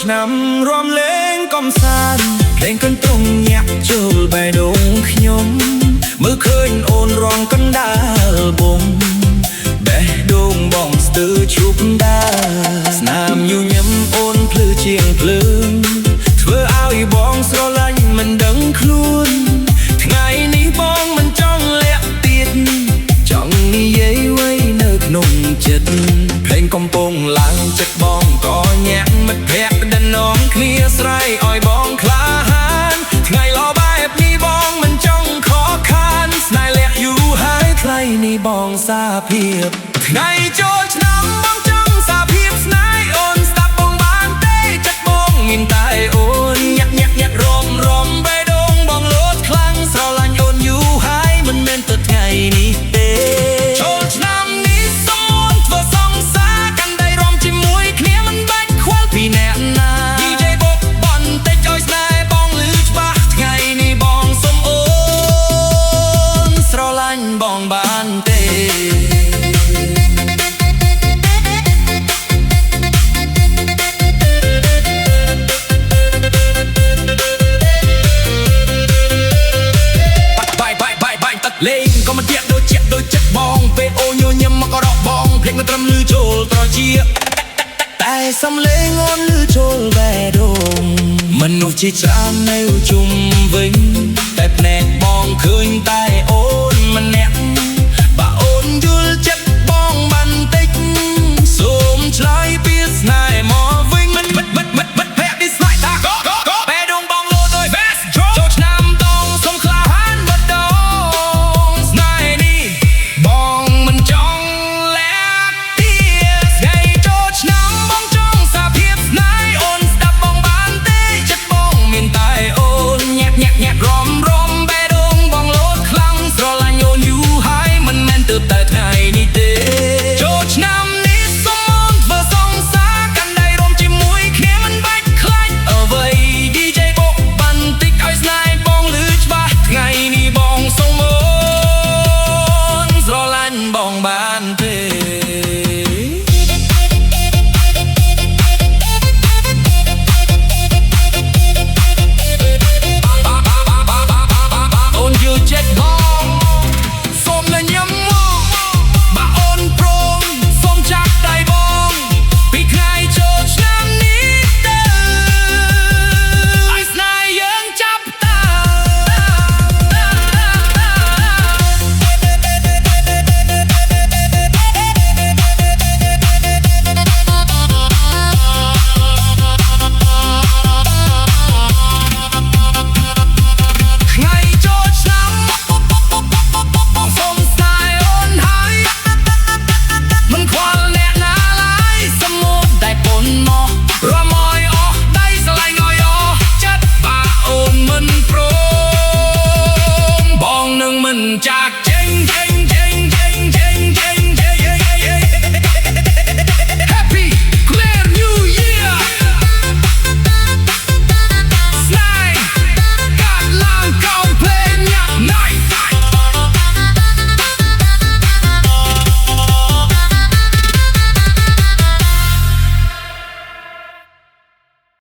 ឆ្នាំរំលេងកំសាន្តភ្លេងកន្ទ្រង់ញាក់ចូលបេះដូងខ្ញុំមើលឃើញអូនរងកណ្ដាលបងបេះដូងបងស្ទើរឈប់ដើរស្នាមញញឹមអូនភ្លឺជាងភ្លើងធ្វើឲ្យបងស្រឡាញ់មិនដឹងខ្លួនថ្ងៃនេះបងមិនចង់លាក់ទៀតចង់និយាយໄว้នៅក្នុងចិត្តភ្លេងកំពុងឡើងចិត្តបងក៏ញាក់មិត្តភក្តិដណ្ដងគ្នាស្រែកឲ្យបងក្លាហានថ្ងៃល្អបែបនេះបងមិនចង់ខកខានស្នេហ៍លាក់យូរហើយថ្លៃនេះបងសាភាពថ្ងៃចូលឆ្នាំបងចង់សាភាពស្នេហ៍អូនស្ដាប់បងបានទេចិត្តបងមានតែអូនញាក់ញាក់ញាក់រំរំបេះដូងបងលោតខ្លាំងស្រឡាញ់អូនយូរហើយមិនមែនតែថ្ងៃនេះទេចូលឆ្នាំនេះសូមអូនធ្វើសង្សារកាន់ដៃរំជាមួយគ្នាមិនបាច់ខ្វល់ពីអ្នកណា DJ បុកបន្តិចឲ្យស្នេហ៍បងឮច្បាស់ថ្ងៃនេះបងសូមអូនស្រឡាញ់បងបានទេលេងក៏មិនទៀតដូចចិត្តបងពេលអូនញញឹមមកក៏រកបងភ្លេចមិនត្រឹមលឺចូលត្រជាតែសំលេងអូនលឺចូលបេះដូងមនុស្សជាច្រើននៅជុំវិញ